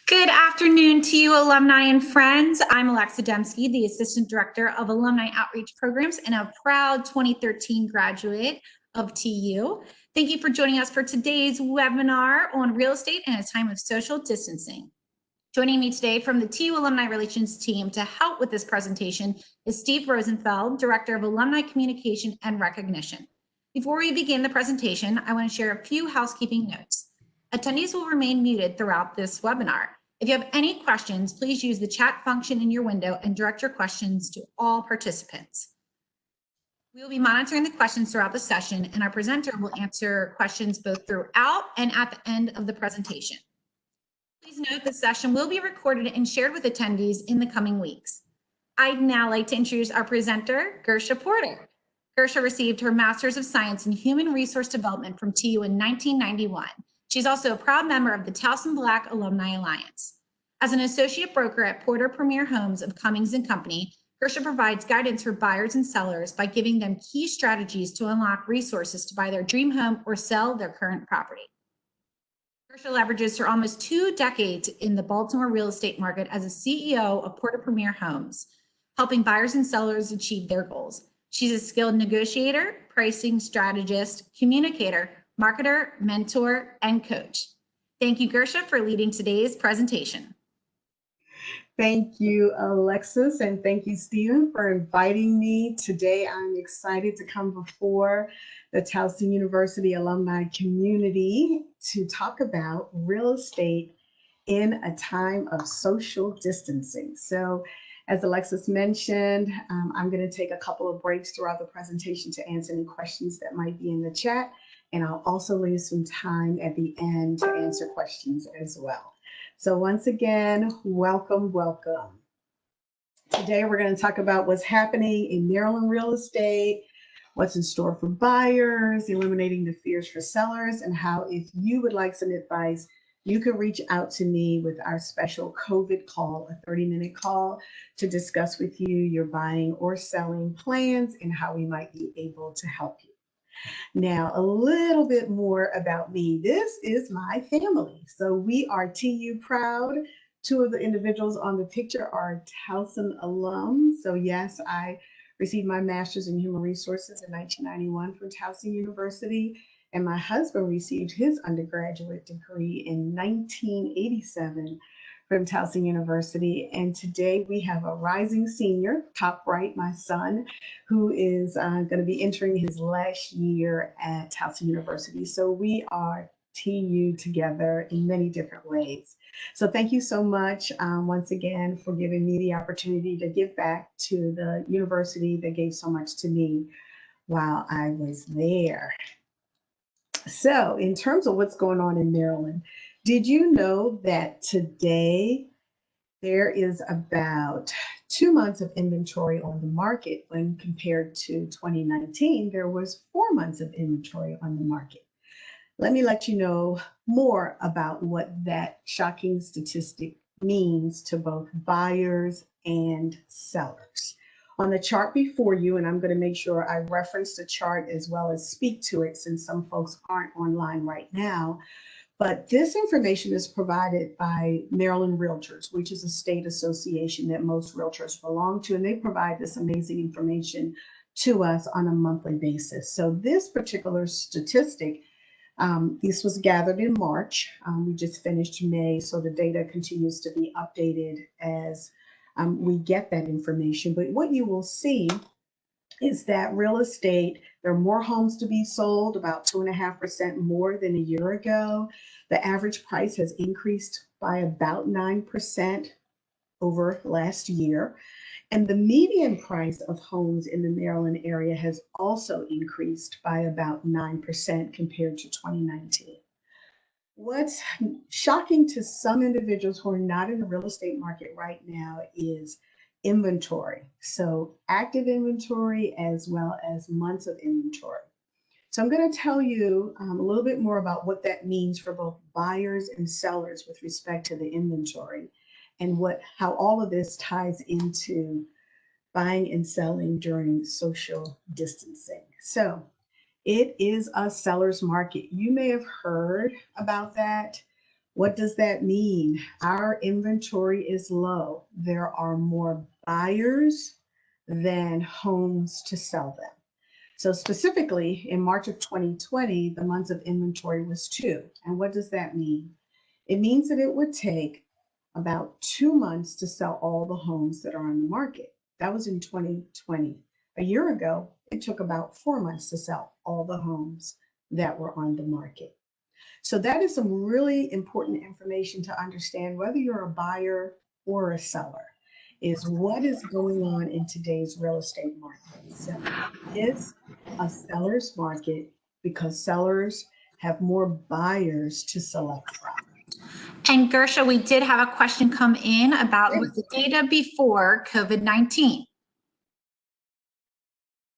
Good afternoon to you, alumni and friends. I'm Alexa Dembski, the Assistant Director of Alumni Outreach Programs and a proud 2013 graduate of TU. Thank you for joining us for today's webinar on real estate in a time of social distancing. Joining me today from the TU Alumni Relations team to help with this presentation is Steve Rosenfeld, Director of Alumni Communication and Recognition. Before we begin the presentation, I want to share a few housekeeping notes. Attendees will remain muted throughout this webinar. If you have any questions, please use the chat function in your window and direct your questions to all participants. We will be monitoring the questions throughout the session, and our presenter will answer questions both throughout and at the end of the presentation. Please note the session will be recorded and shared with attendees in the coming weeks. I'd now like to introduce our presenter, Gersha Porter. Gersha received her Master's of Science in Human Resource Development from TU in 1991. She's also a proud member of the Towson Black Alumni Alliance. As an associate broker at Porter Premier Homes of Cummings & Company, Gersha provides guidance for buyers and sellers by giving them key strategies to unlock resources to buy their dream home or sell their current property. Gersha leverages her almost 2 decades in the Baltimore real estate market as a CEO of Porter Premier Homes, helping buyers and sellers achieve their goals. She's a skilled negotiator, pricing strategist, communicator, marketer, mentor, and coach. Thank you, Gersha, for leading today's presentation. Thank you, Alexis, and thank you, Stephen, for inviting me. Today, I'm excited to come before the Towson University alumni community to talk about real estate in a time of social distancing. So, as Alexis mentioned, I'm going to take a couple of breaks throughout the presentation to answer any questions that might be in the chat. And I'll also leave some time at the end to answer questions as well. So once again, welcome, welcome. Today we're going to talk about what's happening in Maryland real estate, what's in store for buyers, eliminating the fears for sellers, and how if you would like some advice, you can reach out to me with our special COVID call, a 30-minute call to discuss with you your buying or selling plans and how we might be able to help you. Now, a little bit more about me. This is my family. So we are TU proud. 2 of the individuals on the picture are Towson alums. So yes, I received my master's in human resources in 1991 from Towson University. And my husband received his undergraduate degree in 1987 from Towson University. And today we have a rising senior, top right, my son, who is going to be entering his last year at Towson University. So we are TU together in many different ways. So thank you so much once again for giving me the opportunity to give back to the university that gave so much to me while I was there. So in terms of what's going on in Maryland, did you know that today there is about 2 months of inventory on the market when compared to 2019, there was 4 months of inventory on the market. Let me let you know more about what that shocking statistic means to both buyers and sellers. On the chart before you, and I'm going to make sure I reference the chart as well as speak to it since some folks aren't online right now. But this information is provided by Maryland Realtors, which is a state association that most realtors belong to, and they provide this amazing information to us on a monthly basis. So this particular statistic, this was gathered in March. We just finished May, so the data continues to be updated as we get that information. But what you will see is that real estate, there are more homes to be sold, about 2.5% more than a year ago. The average price has increased by about 9% over last year. And the median price of homes in the Maryland area has also increased by about 9% compared to 2019. What's shocking to some individuals who are not in the real estate market right now is inventory. So active inventory as well as months of inventory. So I'm going to tell you a little bit more about what that means for both buyers and sellers with respect to the inventory and how all of this ties into buying and selling during social distancing. So it is a seller's market. You may have heard about that. What does that mean? Our inventory is low. There are more buyers than homes to sell them. So specifically in March of 2020, the months of inventory was 2. And what does that mean? It means that it would take about 2 months to sell all the homes that are on the market. That was in 2020. A year ago, it took about 4 months to sell all the homes that were on the market. So that is some really important information to understand, whether you're a buyer or a seller, is what is going on in today's real estate market. So it is a seller's market because sellers have more buyers to select from. And Gersha, we did have a question come in about was the data before COVID-19.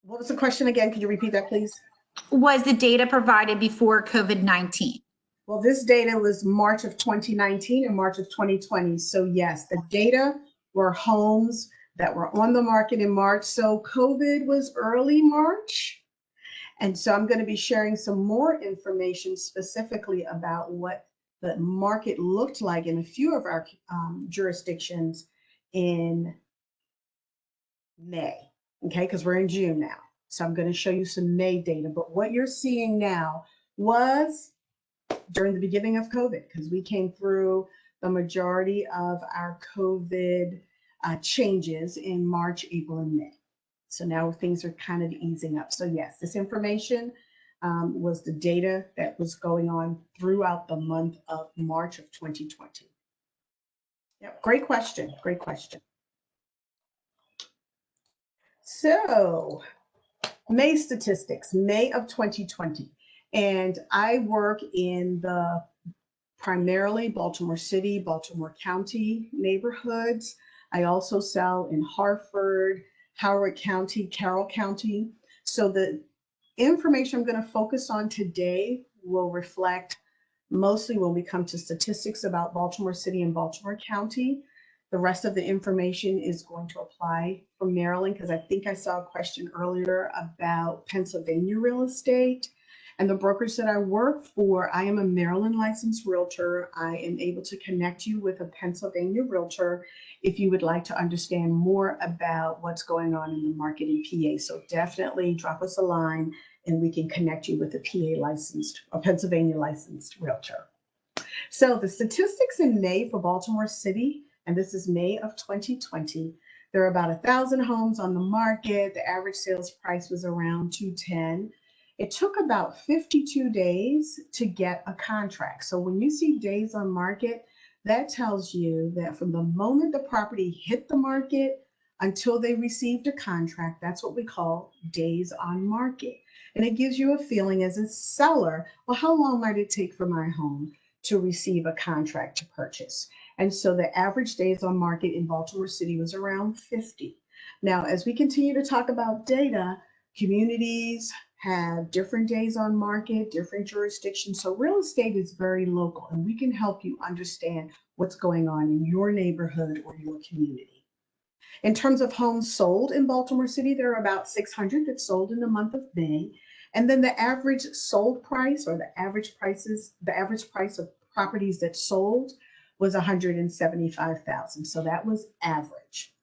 What was the question again? Could you repeat that, please? Was the data provided before COVID-19? Well, this data was March of 2019 and March of 2020. So yes, the data were homes that were on the market in March. So COVID was early March. And so I'm going to be sharing some more information specifically about what the market looked like in a few of our jurisdictions in May, okay, because we're in June now. So I'm going to show you some May data, but what you're seeing now was during the beginning of COVID, because we came through the majority of our COVID changes in March, April, and May. So now things are kind of easing up. So yes, this information was the data that was going on throughout the month of March of 2020. Yep, great question, great question. So May statistics, May of 2020. And I work in the primarily Baltimore City, Baltimore County neighborhoods. I also sell in Hartford, Howard County, Carroll County. So the information I'm going to focus on today will reflect mostly when we come to statistics about Baltimore City and Baltimore County. The rest of the information is going to apply for Maryland, because I think I saw a question earlier about Pennsylvania real estate. And the brokers that I work for, I am a Maryland licensed realtor. I am able to connect you with a Pennsylvania realtor if you would like to understand more about what's going on in the market in PA. So definitely drop us a line and we can connect you with a PA licensed, a Pennsylvania licensed realtor. So the statistics in May for Baltimore City, and this is May of 2020, there are about 1,000 homes on the market. The average sales price was around $210,000. It took about 52 days to get a contract. So when you see days on market, that tells you that from the moment the property hit the market until they received a contract, that's what we call days on market. And it gives you a feeling as a seller, well, how long might it take for my home to receive a contract to purchase? And so the average days on market in Baltimore City was around 50. Now, as we continue to talk about data, communities have different days on market, different jurisdictions. So real estate is very local, and we can help you understand what's going on in your neighborhood or your community. In terms of homes sold in Baltimore City, there are about 600 that sold in the month of May. And then the average sold price, or the average price of properties that sold was $175,000. So that was average.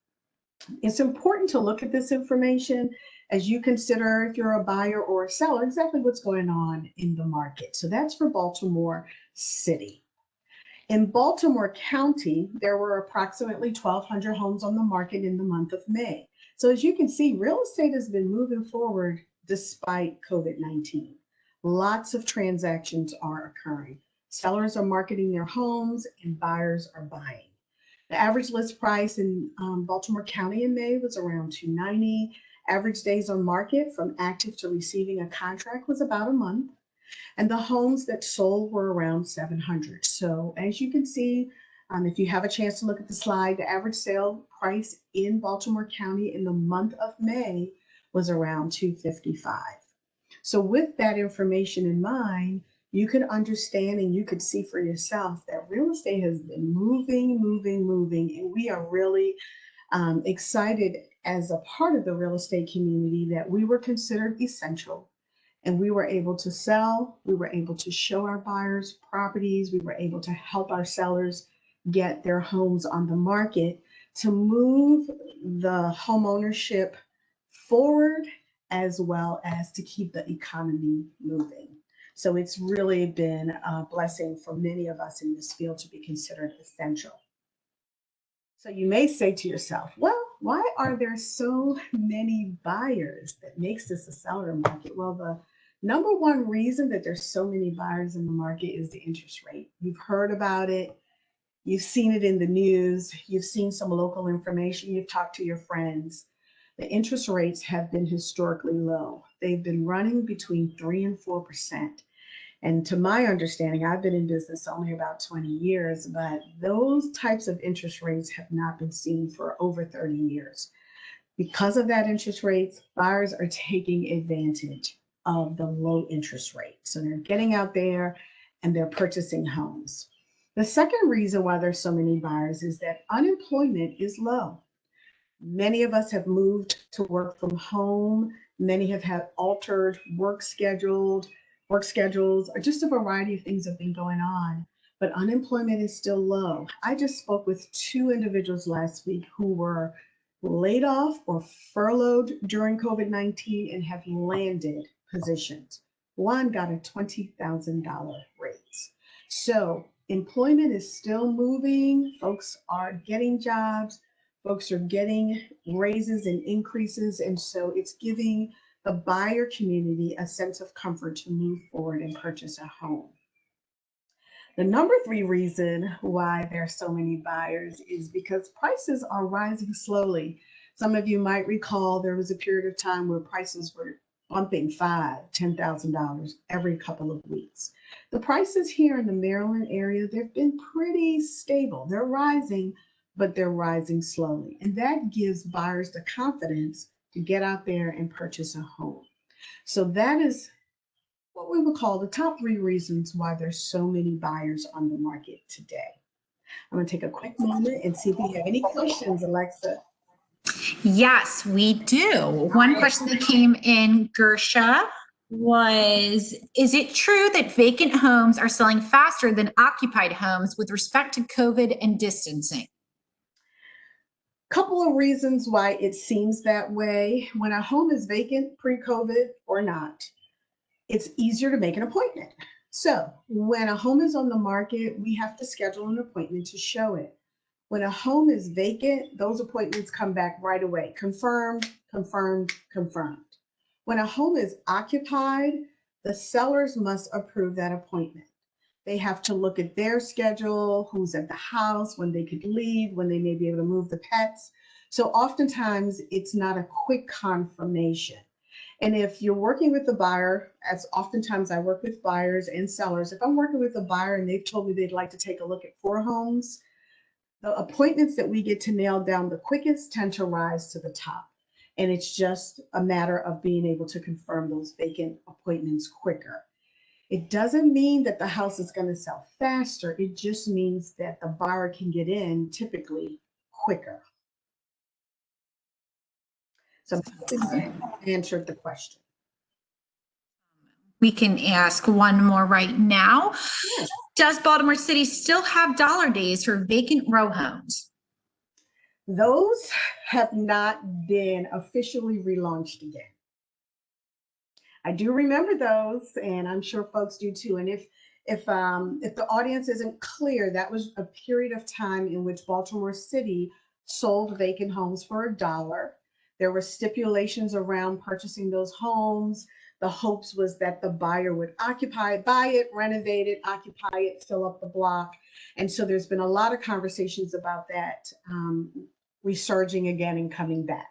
It's important to look at this information as you consider, if you're a buyer or a seller, exactly what's going on in the market. So that's for Baltimore City. In Baltimore County, there were approximately 1,200 homes on the market in the month of May. So as you can see, real estate has been moving forward despite COVID-19. Lots of transactions are occurring. Sellers are marketing their homes and buyers are buying. The average list price in Baltimore County in May was around $290. Average days on market from active to receiving a contract was about a month. And the homes that sold were around 700. So as you can see, if you have a chance to look at the slide, the average sale price in Baltimore County in the month of May was around $255. So with that information in mind, you can understand and you could see for yourself that real estate has been moving, and we are really excited as a part of the real estate community that we were considered essential And we were able to sell, we were able to show our buyers properties, we were able to help our sellers get their homes on the market to move the home ownership forward as well as to keep the economy moving. So it's really been a blessing for many of us in this field to be considered essential. So you may say to yourself, well, why are there so many buyers that makes this a seller market? Well, the number one reason that there's so many buyers in the market is the interest rate. You've heard about it. You've seen it in the news. You've seen some local information. You've talked to your friends. The interest rates have been historically low. They've been running between 3 and 4%. And to my understanding, I've been in business only about 20 years, but those types of interest rates have not been seen for over 30 years. Because of that interest rates, buyers are taking advantage of the low interest rate. So they're getting out there and they're purchasing homes. The second reason why there's so many buyers is that unemployment is low. Many of us have moved to work from home. Many have had altered work schedules, or just a variety of things have been going on, but unemployment is still low. I just spoke with 2 individuals last week who were laid off or furloughed during COVID-19 and have landed positions. One got a $20,000 raise. So employment is still moving. Folks are getting jobs. Folks are getting raises and increases. And so it's giving the buyer community a sense of comfort to move forward and purchase a home. The number 3 reason why there are so many buyers is because prices are rising slowly. Some of you might recall there was a period of time where prices were bumping $5,000, $10,000 every couple of weeks. The prices here in the Maryland area, they've been pretty stable. They're rising, but they're rising slowly. And that gives buyers the confidence to get out there and purchase a home. So that is what we would call the top 3 reasons why there's so many buyers on the market today. I'm going to take a quick moment and see if we have any questions, Alexa. Yes, we do. One question that came in, Gersha, was, is it true that vacant homes are selling faster than occupied homes with respect to COVID and distancing? Couple of reasons why it seems that way. When a home is vacant, pre-COVID or not, it's easier to make an appointment. So when a home is on the market, we have to schedule an appointment to show it. When a home is vacant, those appointments come back right away. Confirmed, confirmed, confirmed. When a home is occupied, the sellers must approve that appointment. They have to look at their schedule, who's at the house, when they could leave, when they may be able to move the pets. So oftentimes it's not a quick confirmation. And if you're working with the buyer, as oftentimes I work with buyers and sellers, if I'm working with a buyer and they've told me they'd like to take a look at 4 homes, the appointments that we get to nail down the quickest tend to rise to the top. And it's just a matter of being able to confirm those vacant appointments quicker. It doesn't mean that the house is going to sell faster. It just means that the buyer can get in typically quicker. So I answered the question. We can ask one more right now. Yes. Does Baltimore City still have dollar days for vacant row homes? Those have not been officially relaunched again. I do remember those, and I'm sure folks do too. And if the audience isn't clear, that was a period of time in which Baltimore City sold vacant homes for $1. There were stipulations around purchasing those homes. The hopes was that the buyer would occupy it, buy it, renovate it, occupy it, fill up the block. And so there's been a lot of conversations about that resurging again and coming back.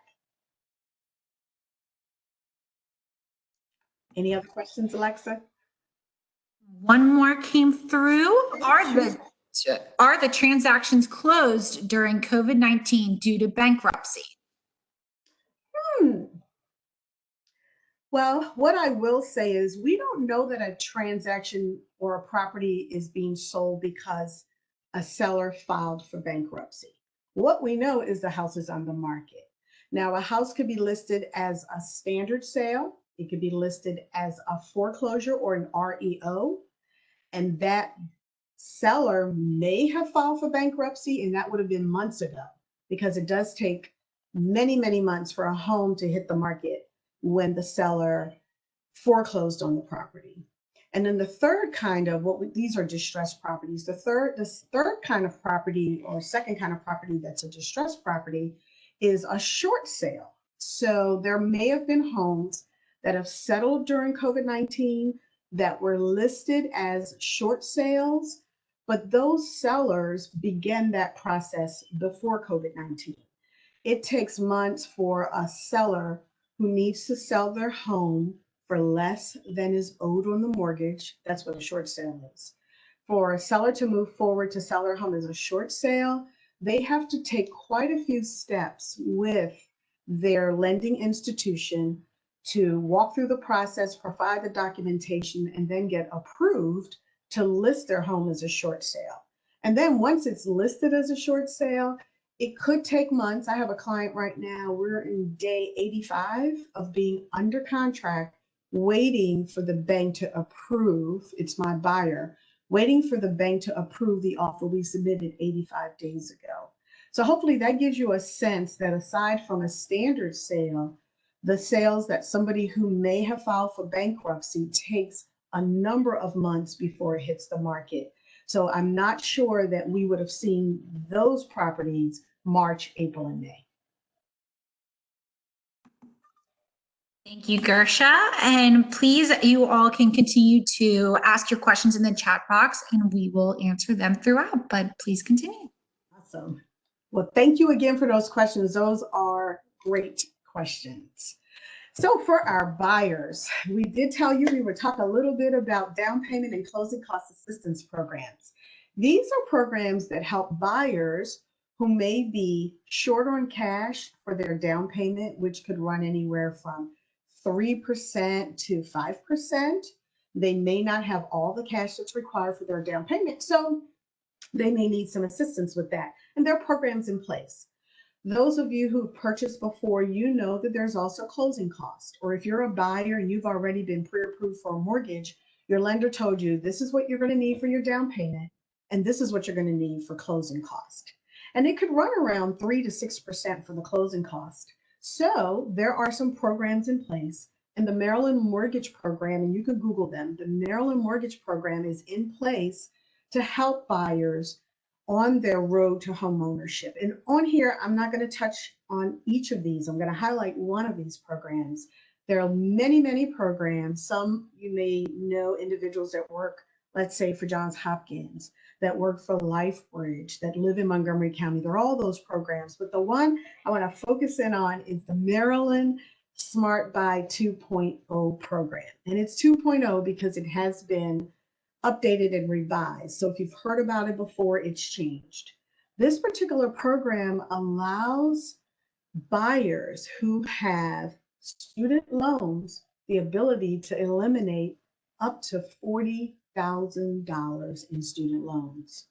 Any other questions, Alexa? One more came through. Are the transactions closed during COVID-19 due to bankruptcy? Well, what I will say is we don't know that a transaction or a property is being sold because a seller filed for bankruptcy. What we know is the house is on the market. Now, a house could be listed as a standard sale, It could be listed as a foreclosure or an REO, and that seller may have filed for bankruptcy, and that would have been months ago, because it does take many, many months for a home to hit the market when the seller foreclosed on the property. And then the third kind of these are distressed properties. The third kind of property, or second kind of property that's a distressed property, is a short sale. So there may have been homes that have settled during COVID-19 that were listed as short sales, but those sellers began that process before COVID-19. It takes months for a seller who needs to sell their home for less than is owed on the mortgage. That's what a short sale is. For a seller to move forward to sell their home as a short sale, they have to take quite a few steps with their lending institution to walk through the process, provide the documentation, and then get approved to list their home as a short sale. And then once it's listed as a short sale, it could take months. I have a client right now, we're in day 85 of being under contract, waiting for the bank to approve. It's my buyer, waiting for the bank to approve the offer we submitted 85 days ago. So hopefully that gives you a sense that aside from a standard sale, the sales that somebody who may have filed for bankruptcy takes a number of months before it hits the market. So I'm not sure that we would have seen those properties March, April, and May. Thank you, Gersha. And please, you all can continue to ask your questions in the chat box and we will answer them throughout, but please continue. Awesome. Well, thank you again for those questions. Those are great questions. So for our buyers, we did tell you we would talk a little bit about down payment and closing cost assistance programs. These are programs that help buyers who may be short on cash for their down payment, which could run anywhere from 3% to 5%. They may not have all the cash that's required for their down payment, so they may need some assistance with that. And there are programs in place. Those of you who've purchased before, you know that there's also closing cost. Or if you're a buyer and you've already been pre-approved for a mortgage, your lender told you this is what you're going to need for your down payment, and this is what you're going to need for closing cost. And it could run around 3 to 6% for the closing cost. So there are some programs in place, and the Maryland Mortgage Program, and you can Google them, the Maryland Mortgage Program is in place to help buyers on their road to home ownership. And on here, I'm not going to touch on each of these. I'm going to highlight one of these programs. There are many, many programs. Some you may know individuals that work, let's say for Johns Hopkins, that work for LifeBridge, that live in Montgomery County. There are all those programs, but the one I want to focus in on is the Maryland Smart Buy 2.0 program. And it's 2.0 because it has been updated and revised. So if you've heard about it before, it's changed. This particular program allows buyers who have student loans the ability to eliminate up to $40,000 in student loans.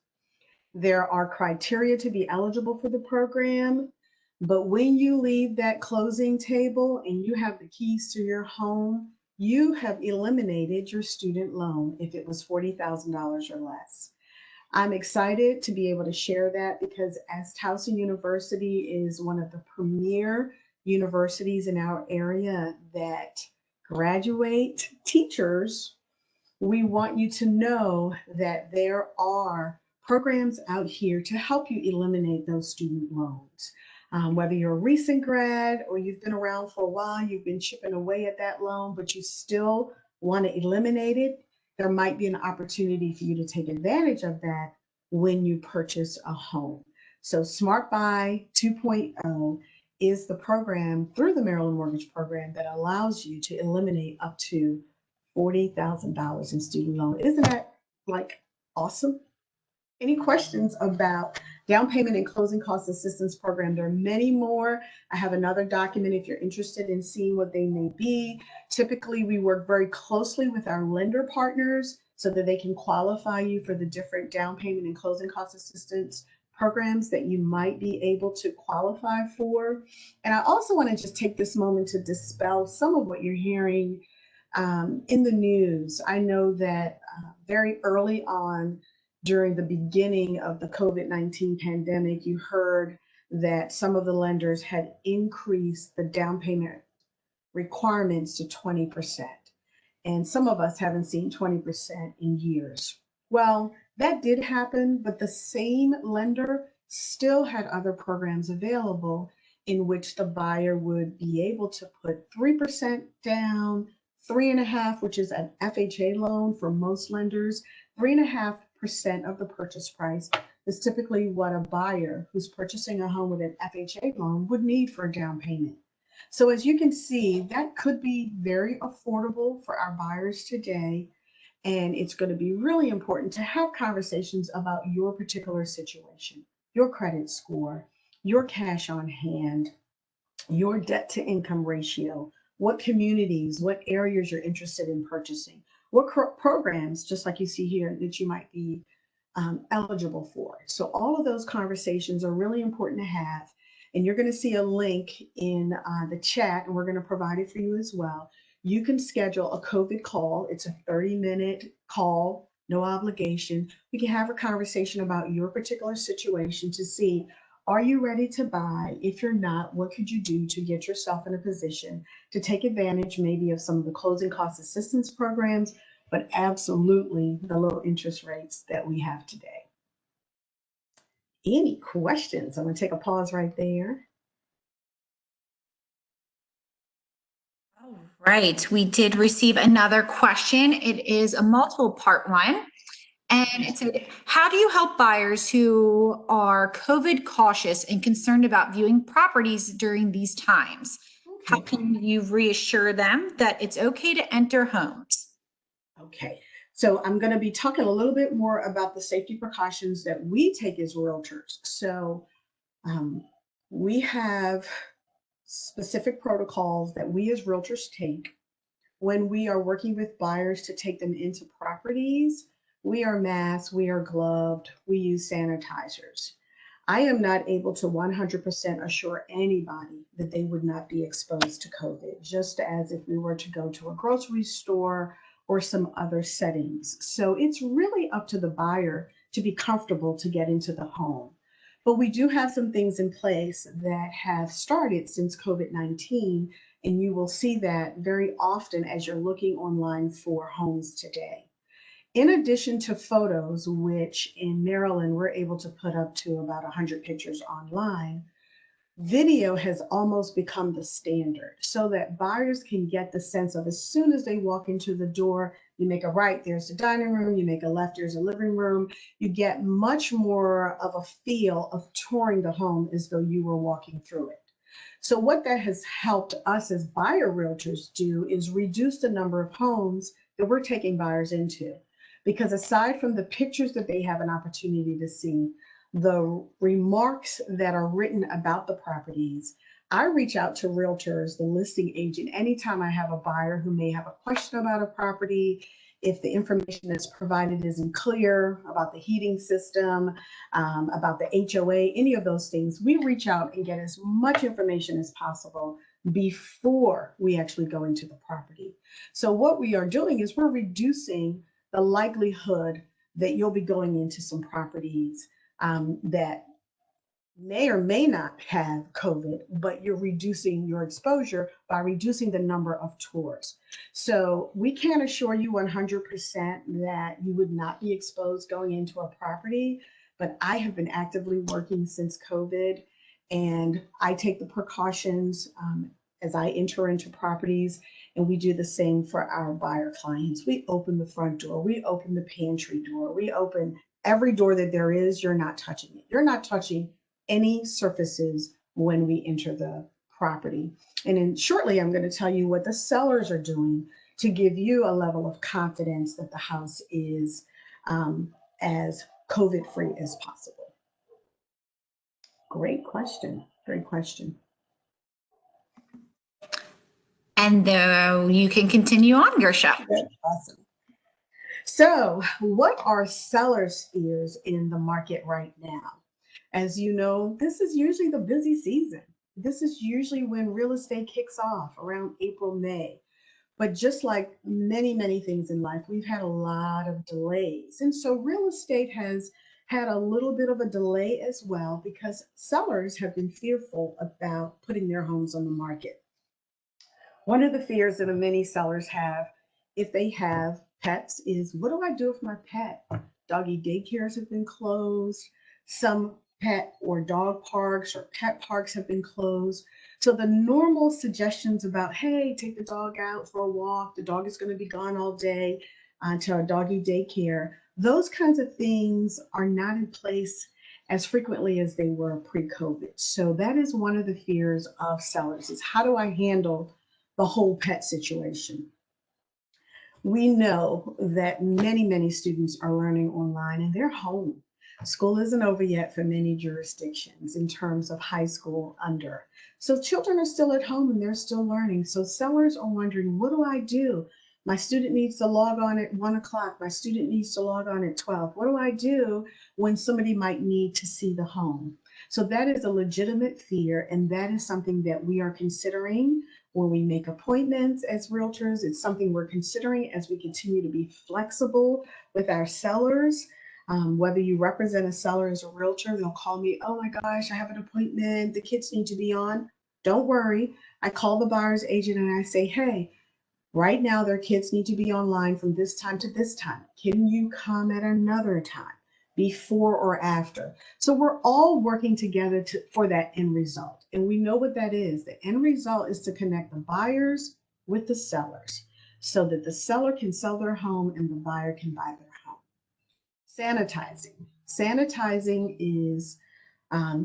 There are criteria to be eligible for the program, but when you leave that closing table and you have the keys to your home, you have eliminated your student loan if it was $40,000 or less. I'm excited to be able to share that because as Towson University is one of the premier universities in our area that graduate teachers, we want you to know that there are programs out here to help you eliminate those student loans. Whether you're a recent grad or you've been around for a while, you've been chipping away at that loan, but you still want to eliminate it, there might be an opportunity for you to take advantage of that when you purchase a home. So Smart Buy 2.0 is the program through the Maryland Mortgage Program that allows you to eliminate up to $40,000 in student loan. Isn't that like awesome? Any questions about down payment and closing cost assistance program? There are many more. I have another document if you're interested in seeing what they may be. Typically, we work very closely with our lender partners so that they can qualify you for the different down payment and closing cost assistance programs that you might be able to qualify for. And I also want to just take this moment to dispel some of what you're hearing in the news. I know that very early on during the beginning of the COVID-19 pandemic, you heard that some of the lenders had increased the down payment requirements to 20%. And some of us haven't seen 20% in years. Well, that did happen, but the same lender still had other programs available in which the buyer would be able to put 3% down, 3.5%, which is an FHA loan for most lenders. 3.5% of the purchase price is typically what a buyer who's purchasing a home with an FHA loan would need for a down payment. So as you can see, that could be very affordable for our buyers today. And it's going to be really important to have conversations about your particular situation, your credit score, your cash on hand, your debt to income ratio, what communities, what areas you're interested in purchasing, what programs, just like you see here, that you might be eligible for. So all of those conversations are really important to have. And you're going to see a link in the chat, and we're going to provide it for you as well. You can schedule a COVID call. It's a 30-minute call, no obligation. We can have a conversation about your particular situation to see, are you ready to buy? If you're not, what could you do to get yourself in a position to take advantage maybe of some of the closing cost assistance programs, but absolutely the low interest rates that we have today. Any questions? I'm going to take a pause right there. All right, we did receive another question. It is a multiple part one. And it said, how do you help buyers who are COVID cautious and concerned about viewing properties during these times? How can you reassure them that it's okay to enter homes? Okay. So I'm going to be talking a little bit more about the safety precautions that we take as realtors. So we have specific protocols that we as realtors take when we are working with buyers to take them into properties. We are masked, we are gloved, we use sanitizers. I am not able to 100% assure anybody that they would not be exposed to COVID, just as if we were to go to a grocery store or some other settings. So it's really up to the buyer to be comfortable to get into the home. But we do have some things in place that have started since COVID-19, and you will see that very often as you're looking online for homes today. In addition to photos, which in Maryland, we're able to put up to about 100 pictures online, video has almost become the standard so that buyers can get the sense of, as soon as they walk into the door, you make a right, there's the dining room, you make a left, there's a living room. You get much more of a feel of touring the home as though you were walking through it. So what that has helped us as buyer realtors do is reduce the number of homes that we're taking buyers into. Because aside from the pictures that they have an opportunity to see, the remarks that are written about the properties, I reach out to realtors, the listing agent, anytime I have a buyer who may have a question about a property, if the information that's provided isn't clear about the heating system, about the HOA, any of those things, we reach out and get as much information as possible before we actually go into the property. So what we are doing is we're reducing the likelihood that you'll be going into some properties that may or may not have COVID, but you're reducing your exposure by reducing the number of tours. So we can't assure you 100% that you would not be exposed going into a property, but I have been actively working since COVID, and I take the precautions as I enter into properties, and we do the same for our buyer clients. We open the front door, we open the pantry door, we open every door that there is. You're not touching it. You're not touching any surfaces when we enter the property. And then shortly, I'm going to tell you what the sellers are doing to give you a level of confidence that the house is as COVID-free as possible. Great question. Great question. And you can continue on, Gersha. Awesome. So what are sellers' fears in the market right now? As you know, this is usually the busy season. This is usually when real estate kicks off around April, May. But just like many, many things in life, we've had a lot of delays. And so real estate has had a little bit of a delay as well because sellers have been fearful about putting their homes on the market. One of the fears that many sellers have if they have pets is, what do I do with my pet? Doggy daycares have been closed. Some pet or dog parks or pet parks have been closed. So the normal suggestions about, hey, take the dog out for a walk, the dog is going to be gone all day to a doggy daycare, those kinds of things are not in place as frequently as they were pre-COVID. So that is one of the fears of sellers is, how do I handle the whole pet situation? We know that many, many students are learning online and they're home. School isn't over yet for many jurisdictions in terms of high school under. So children are still at home and they're still learning. So sellers are wondering, what do I do? My student needs to log on at 1 o'clock. My student needs to log on at 12. What do I do when somebody might need to see the home? So that is a legitimate fear, and that is something that we are considering when we make appointments as realtors. It's something we're considering as we continue to be flexible with our sellers. Whether you represent a seller as a realtor, they'll call me, oh my gosh, I have an appointment, the kids need to be on. Don't worry. I call the buyer's agent and I say, hey, right now their kids need to be online from this time to this time. Can you come at another time, before or after? So we're all working together for that end result. And we know what that is. The end result is to connect the buyers with the sellers so that the seller can sell their home and the buyer can buy their home. Sanitizing. Sanitizing is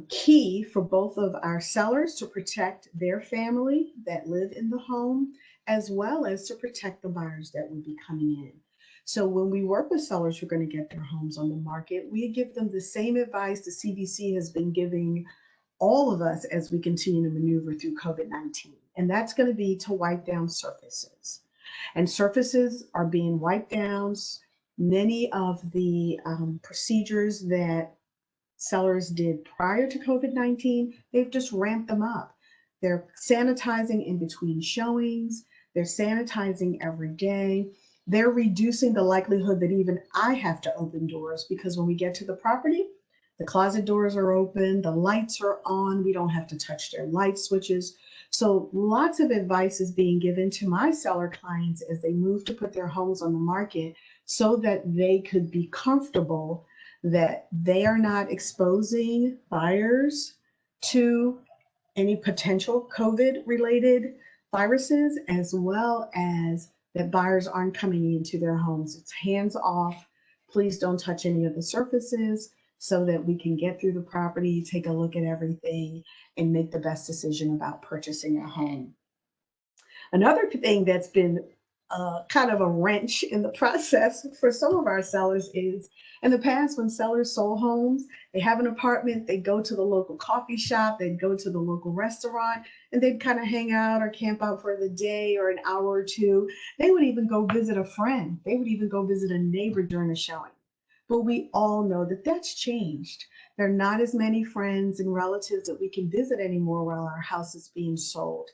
key for both of our sellers to protect their family that live in the home, as well as to protect the buyers that would be coming in. So when we work with sellers who are going to get their homes on the market, we give them the same advice the CDC has been giving all of us as we continue to maneuver through COVID-19. And that's going to be to wipe down surfaces. And surfaces are being wiped down. Many of the procedures that sellers did prior to COVID-19, they've just ramped them up. They're sanitizing in between showings. They're sanitizing every day. They're reducing the likelihood that even I have to open doors, because when we get to the property, the closet doors are open, the lights are on, we don't have to touch their light switches. So lots of advice is being given to my seller clients as they move to put their homes on the market so that they could be comfortable that they are not exposing buyers to any potential COVID-related viruses, as well as that buyers aren't coming into their homes. It's hands off. Please don't touch any of the surfaces so that we can get through the property, take a look at everything, and make the best decision about purchasing a home. Another thing that's been kind of a wrench in the process for some of our sellers is, in the past, when sellers sold homes, they have an apartment, they go to the local coffee shop, they'd go to the local restaurant, and they'd kind of hang out or camp out for the day or an hour or two. They would even go visit a friend. They would even go visit a neighbor during a showing. But we all know that that's changed. There are not as many friends and relatives that we can visit anymore while our house is being sold.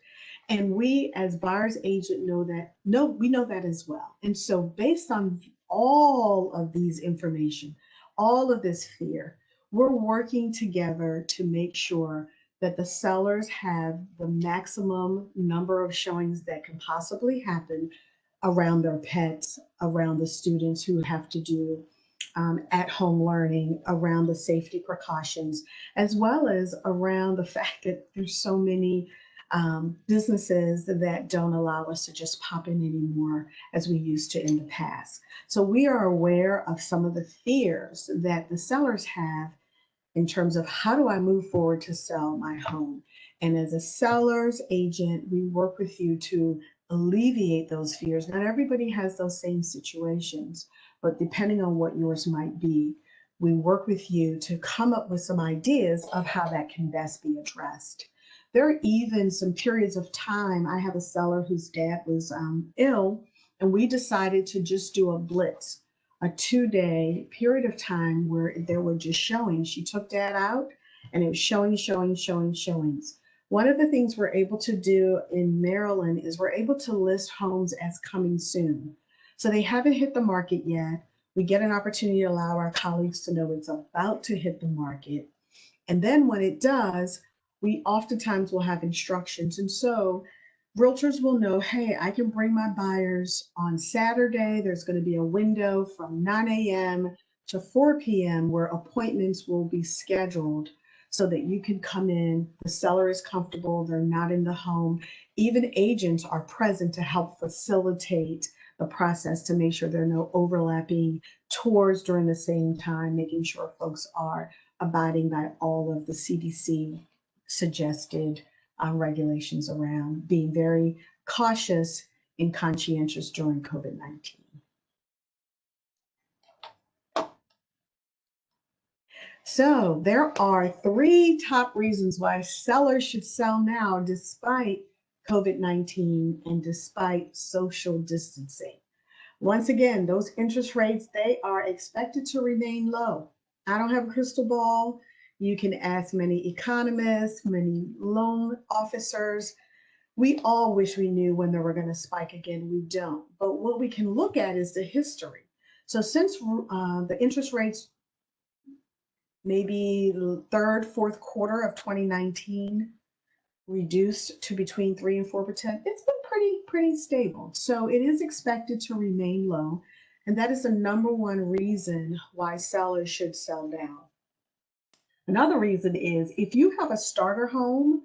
And we as buyer's agent know that, we know that as well. And so based on all of these information, all of this fear, we're working together to make sure that the sellers have the maximum number of showings that can possibly happen around their pets, around the students who have to do at-home learning, around the safety precautions, as well as around the fact that there's so many businesses that don't allow us to just pop in anymore as we used to in the past. So we are aware of some of the fears that the sellers have in terms of, how do I move forward to sell my home? And as a seller's agent, we work with you to alleviate those fears. Not everybody has those same situations, but depending on what yours might be, we work with you to come up with some ideas of how that can best be addressed. There are even some periods of time. I have a seller whose dad was ill, and we decided to just do a blitz, a 2-day period of time where there were just showings. She took dad out. and it was showings. One of the things we're able to do in Maryland is we're able to list homes as coming soon. So they haven't hit the market yet. We get an opportunity to allow our colleagues to know it's about to hit the market. And then when it does, we oftentimes will have instructions. And so realtors will know, hey, I can bring my buyers on Saturday. There's going to be a window from 9 a.m. to 4 p.m. where appointments will be scheduled so that you can come in. The seller is comfortable. They're not in the home. Even agents are present to help facilitate the process to make sure there are no overlapping tours during the same time, making sure folks are abiding by all of the CDC suggested regulations around being very cautious and conscientious during COVID-19. So there are 3 top reasons why sellers should sell now despite COVID-19 and despite social distancing. Once again, those interest rates, they are expected to remain low. I don't have a crystal ball. You can ask many economists, many loan officers. We all wish we knew when they were going to spike again. We don't. But what we can look at is the history. So since the interest rates maybe third, fourth quarter of 2019 reduced to between 3 and 4%, it's been pretty stable. So it is expected to remain low. And that is the #1 reason why sellers should sell now. Another reason is if you have a starter home,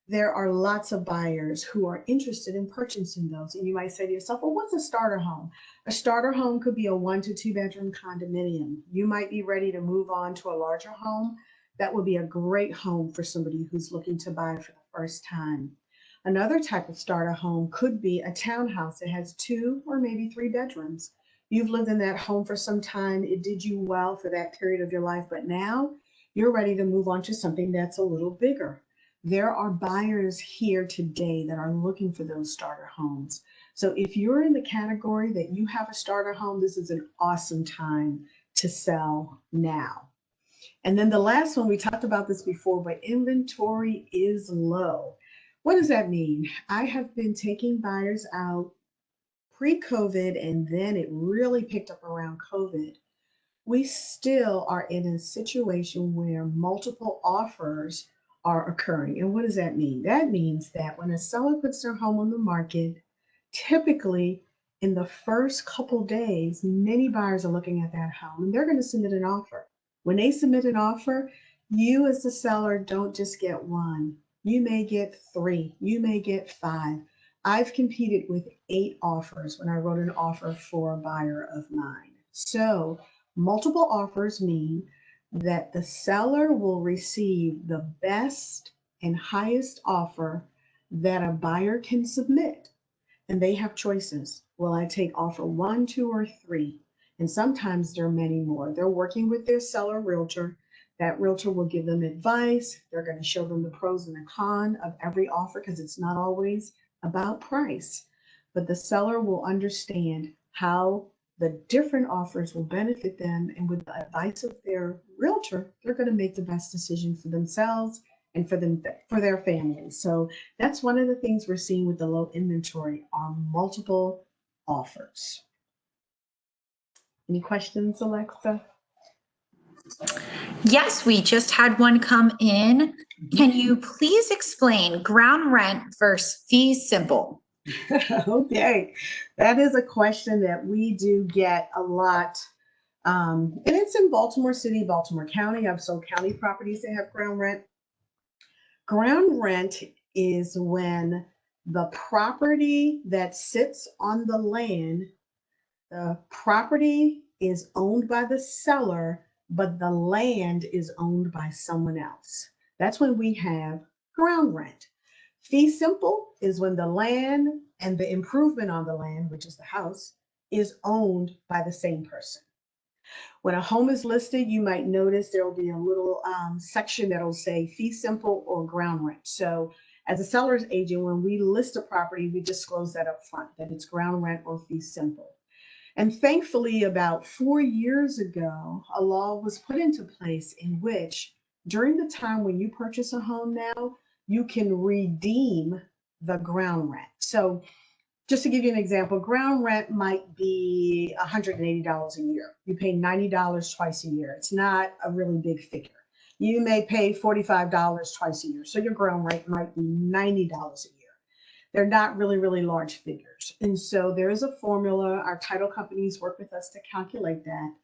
there are lots of buyers who are interested in purchasing those. And you might say to yourself, well, what's a starter home? A starter home could be a 1 to 2 bedroom condominium. You might be ready to move on to a larger home. That would be a great home for somebody who's looking to buy for the first time. Another type of starter home could be a townhouse that has 2 or maybe 3 bedrooms. You've lived in that home for some time. It did you well for that period of your life, but now you're ready to move on to something that's a little bigger. There are buyers here today that are looking for those starter homes. So if you're in the category that you have a starter home, this is an awesome time to sell now. And then the last one, we talked about this before, but inventory is low. What does that mean? I have been taking buyers out pre-COVID, and then it really picked up around COVID. We still are in a situation where multiple offers are occurring. And what does that mean? That means that when a seller puts their home on the market, typically in the first couple days, many buyers are looking at that home and they're going to submit an offer. When they submit an offer, you as the seller don't just get 1. You may get 3. You may get 5. I've competed with 8 offers when I wrote an offer for a buyer of mine. So multiple offers mean that the seller will receive the best and highest offer that a buyer can submit. And they have choices. Will I take offer 1, 2, or 3? And sometimes there are many more. They're working with their seller realtor. That realtor will give them advice. They're going to show them the pros and the cons of every offer because it's not always about price. But the seller will understand how the different offers will benefit them, and with the advice of their realtor, they're going to make the best decision for themselves and for their families. So that's one of the things we're seeing with the low inventory are multiple offers. Any questions, Alexa? Yes, we just had one come in. Can you please explain ground rent versus fee simple? Okay, that is a question that we do get a lot. And it's in Baltimore City, Baltimore County. I've sold county properties that have ground rent. Ground rent is when the property that sits on the land, the property is owned by the seller, but the land is owned by someone else. That's when we have ground rent. Fee simple is when the land and the improvement on the land, which is the house, is owned by the same person. When a home is listed, you might notice there will be a little section that will say fee simple or ground rent. So as a seller's agent, when we list a property, we disclose that up front, that it's ground rent or fee simple. And thankfully, about 4 years ago, a law was put into place in which during the time when you purchase a home now, you can redeem the ground rent. So just to give you an example, ground rent might be $180 a year. You pay $90 twice a year. It's not a really big figure. You may pay $45 twice a year. So your ground rent might be $90 a year. They're not really, really large figures. And so there is a formula. Our title companies work with us to calculate that.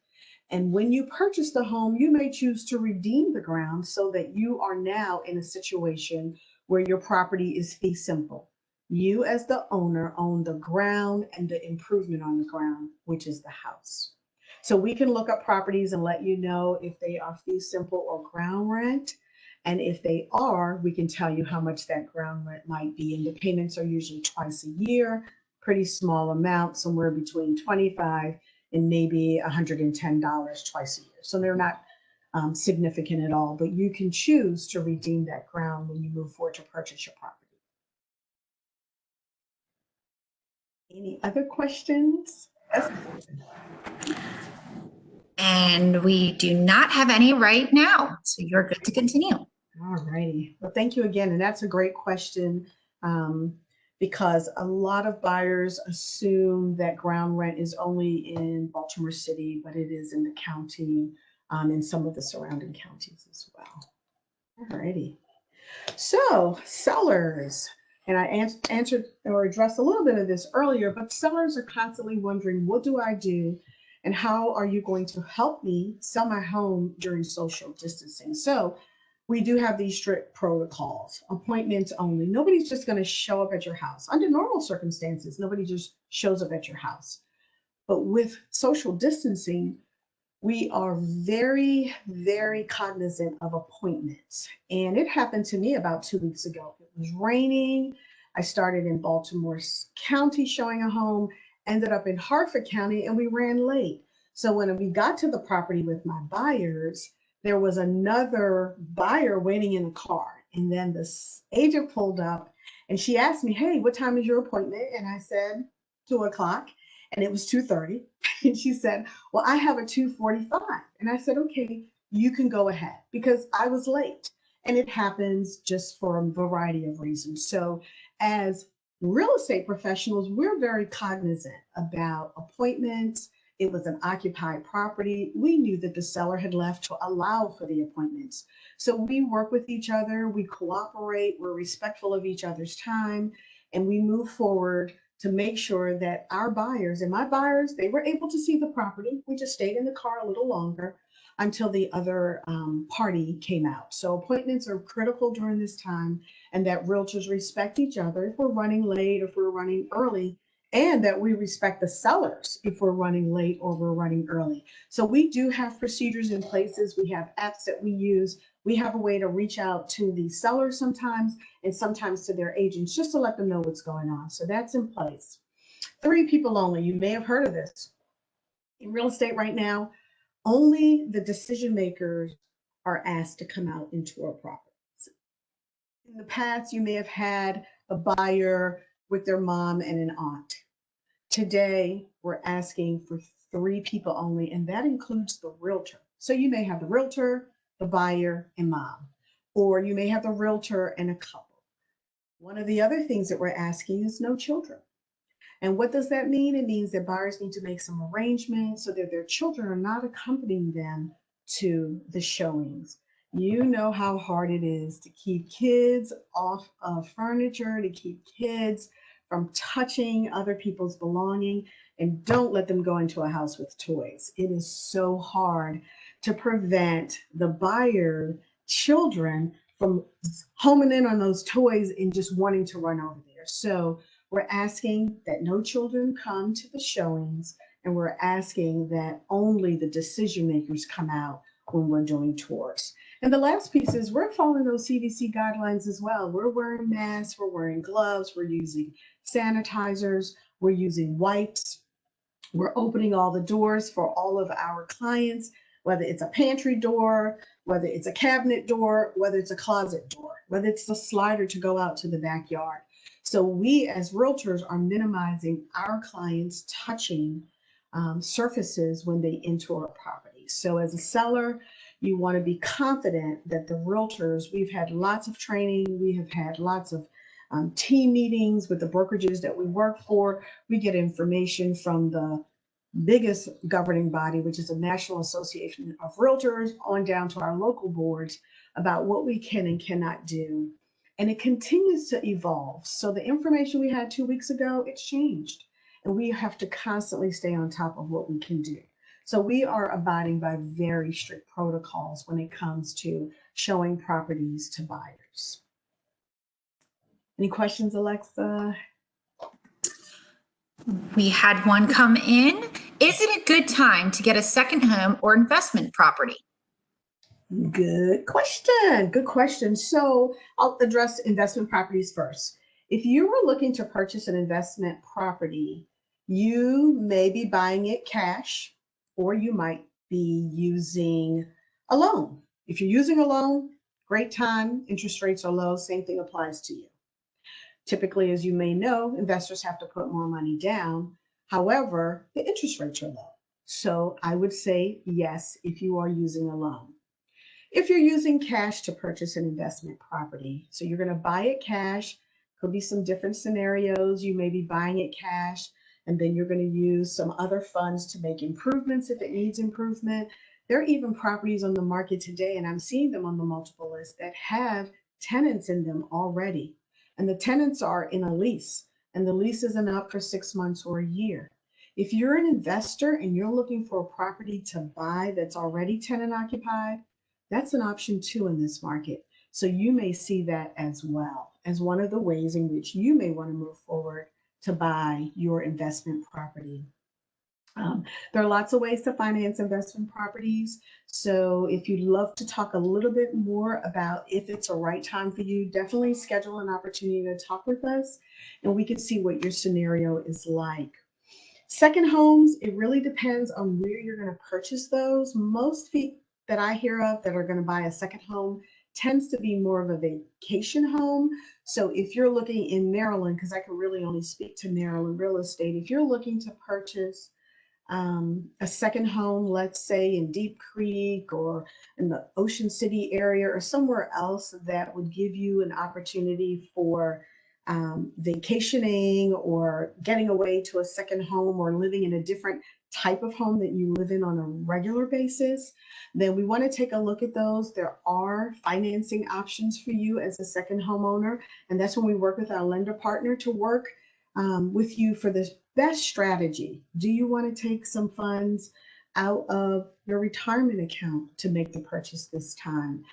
And when you purchase the home, you may choose to redeem the ground so that you are now in a situation where your property is fee simple. You as the owner own the ground and the improvement on the ground, which is the house. So we can look up properties and let you know if they are fee simple or ground rent. And if they are, we can tell you how much that ground rent might be. And the payments are usually twice a year, pretty small amount, somewhere between $25 and maybe $110 twice a year. So they're not significant at all, but you can choose to redeem that ground when you move forward to purchase your property. Any other questions? And we do not have any right now, so you're good to continue. All righty. Well, thank you again. And that's a great question because a lot of buyers assume that ground rent is only in Baltimore City, but it is in the county and some of the surrounding counties as well. All righty. So sellers, and I answered or addressed a little bit of this earlier, but sellers are constantly wondering, what do I do? And how are you going to help me sell my home during social distancing? So we do have these strict protocols, appointments only. Nobody's just going to show up at your house. Under normal circumstances, nobody just shows up at your house. But with social distancing, we are very, very cognizant of appointments. And it happened to me about 2 weeks ago. It was raining. I started in Baltimore County showing a home, ended up in Hartford County, and we ran late. So when we got to the property with my buyers, there was another buyer waiting in the car. And then this agent pulled up and she asked me, hey, what time is your appointment? And I said, 2 o'clock. And it was 2:30. And she said, well, I have a 2:45. And I said, okay, you can go ahead, because I was late. And it happens just for a variety of reasons. So as real estate professionals, we're very cognizant about appointments. It was an occupied property. We knew that the seller had left to allow for the appointments. So we work with each other, we cooperate, we're respectful of each other's time, and we move forward to make sure that our buyers, and my buyers, they were able to see the property. We just stayed in the car a little longer until the other party came out. So appointments are critical during this time, and that realtors respect each other if we're running late, if we're running early, and that we respect the sellers if we're running late or we're running early. So we do have procedures in places. We have apps that we use. We have a way to reach out to the sellers sometimes, and sometimes to their agents, just to let them know what's going on. So that's in place. 3 people only. You may have heard of this. In real estate right now, only the decision makers are asked to come out into our properties. In the past, you may have had a buyer with their mom and an aunt. Today, we're asking for 3 people only, and that includes the realtor. So you may have the realtor, the buyer, and mom, or you may have the realtor and a couple. One of the other things that we're asking is no children. And what does that mean? It means that buyers need to make some arrangements so that their children are not accompanying them to the showings. You know how hard it is to keep kids off of furniture, to keep kids from touching other people's belonging, and don't let them go into a house with toys. It is so hard to prevent the buyer children from homing in on those toys and just wanting to run over there. So we're asking that no children come to the showings, and we're asking that only the decision makers come out when we're doing tours. And the last piece is we're following those CDC guidelines as well. We're wearing masks, we're wearing gloves, we're using sanitizers, we're using wipes. We're opening all the doors for all of our clients, whether it's a pantry door, whether it's a cabinet door, whether it's a closet door, whether it's the slider to go out to the backyard. So we as realtors are minimizing our clients touching surfaces when they enter our property. So as a seller, You want to be confident that the realtors, we've had lots of training, we have had lots of team meetings with the brokerages that we work for. We get information from the biggest governing body, which is the National Association of Realtors, on down to our local boards about what we can and cannot do. And it continues to evolve. So the information we had 2 weeks ago, it's changed. And we have to constantly stay on top of what we can do. So we are abiding by very strict protocols when it comes to showing properties to buyers. Any questions, Alexa? We had one come in. Is it a good time to get a second home or investment property? Good question. Good question. So I'll address investment properties first. If you were looking to purchase an investment property, you may be buying it cash, or you might be using a loan. If you're using a loan, great time. Interest rates are low. Same thing applies to you. Typically, as you may know, investors have to put more money down. However, the interest rates are low. So I would say yes if you are using a loan. If you're using cash to purchase an investment property, so you're going to buy it cash, could be some different scenarios. You may be buying it cash, and then you're going to use some other funds to make improvements if it needs improvement. There are even properties on the market today, and I'm seeing them on the multiple list, that have tenants in them already. And the tenants are in a lease, and the lease isn't up for 6 months or a year. If you're an investor and you're looking for a property to buy that's already tenant occupied, that's an option too in this market. So you may see that as well as one of the ways in which you may want to move forward to buy your investment property. There are lots of ways to finance investment properties. So if you'd love to talk a little bit more about if it's a right time for you, definitely schedule an opportunity to talk with us, and we can see what your scenario is like. Second homes, it really depends on where you're going to purchase those. Most people that I hear of that are going to buy a second home tends to be more of a vacation home. So if you're looking in Maryland, because I can really only speak to Maryland real estate, if you're looking to purchase a second home, let's say in Deep Creek or in the Ocean City area or somewhere else that would give you an opportunity for vacationing or getting away to a second home or living in a different type of home that you live in on a regular basis, then we want to take a look at those. There are financing options for you as a second homeowner, and that's when we work with our lender partner to work with you for this best strategy. Do you want to take some funds out of your retirement account to make the purchase this time?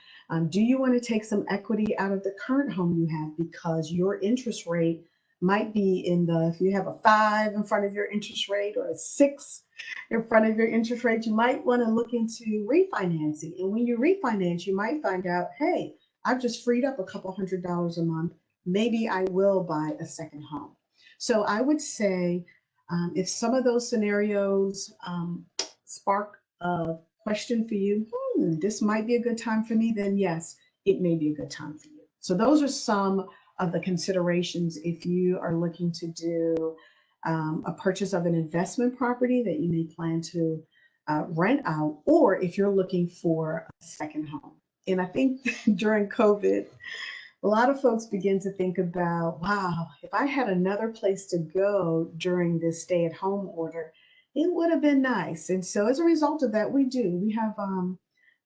Do you want to take some equity out of the current home you have because your interest rate might be in the, if you have a 5 in front of your interest rate or a 6 in front of your interest rate, you might want to look into refinancing. And when you refinance, you might find out, hey, I've just freed up a couple $100s a month. Maybe I will buy a second home. So I would say if some of those scenarios spark a question for you, this might be a good time for me, then yes, it may be a good time for you. So those are some of the considerations if you are looking to do a purchase of an investment property that you may plan to rent out, or if you're looking for a second home. And I think during COVID, a lot of folks begin to think about, wow, if I had another place to go during this stay-at-home order, it would have been nice. And so as a result of that, we have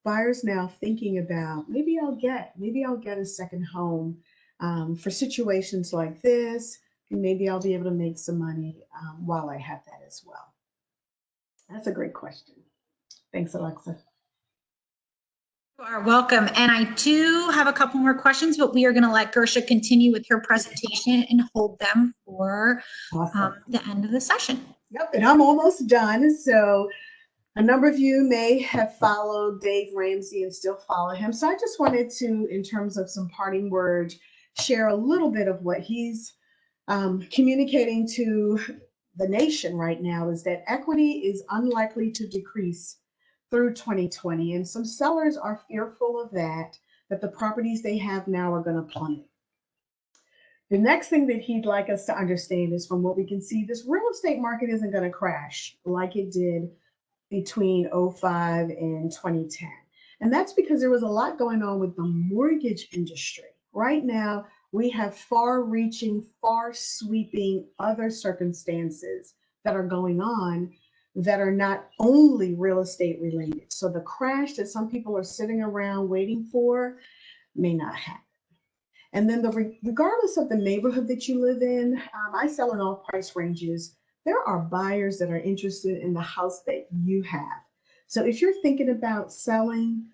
buyers now thinking about, maybe I'll get a second home for situations like this, and maybe I'll be able to make some money while I have that as well. That's a great question. Thanks, Alexa. You are welcome. And I do have a couple more questions, but we are going to let Gersha continue with her presentation and hold them for the end of the session. Yep, and I'm almost done. So a number of you may have followed Dave Ramsey and still follow him. So I just wanted to, in terms of some parting words, share a little bit of what he's communicating to the nation right now, is that equity is unlikely to decrease through 2020. And some sellers are fearful of that the properties they have now are going to plummet. The next thing that he'd like us to understand is, from what we can see, this real estate market isn't going to crash like it did between 2005 and 2010. And that's because there was a lot going on with the mortgage industry. Right now, we have far-reaching, far-sweeping other circumstances that are going on that are not only real estate related. So the crash that some people are sitting around waiting for may not happen. And then regardless of the neighborhood that you live in, I sell in all price ranges. There are buyers that are interested in the house that you have. So if you're thinking about selling,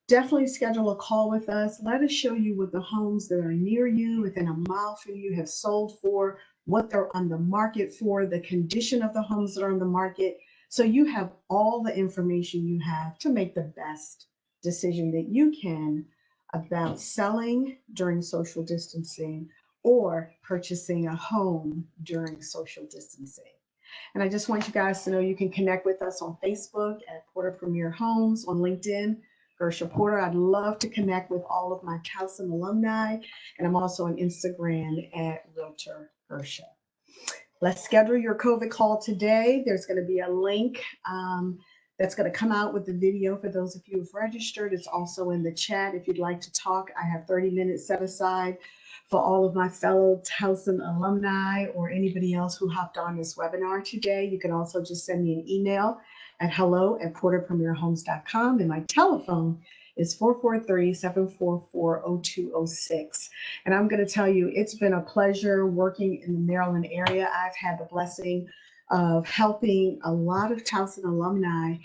definitely schedule a call with us. Let us show you what the homes that are near you, within a mile from you, have sold for, what they're on the market for, the condition of the homes that are on the market. So you have all the information you have to make the best decision that you can about selling during social distancing or purchasing a home during social distancing. And I just want you guys to know you can connect with us on Facebook at Porter Premier Homes, on LinkedIn, Gersha Porter. I'd love to connect with all of my Towson alumni. And I'm also on Instagram at Realtor Gersha. Let's schedule your COVID call today. There's going to be a link that's going to come out with the video for those of you who've registered. It's also in the chat if you'd like to talk. I have 30 minutes set aside for all of my fellow Towson alumni or anybody else who hopped on this webinar today. You can also just send me an email at hello@porterpremierhomes.com, and my telephone is 443-744-0206. And I'm going to tell you, it's been a pleasure working in the Maryland area. I've had the blessing of helping a lot of Towson alumni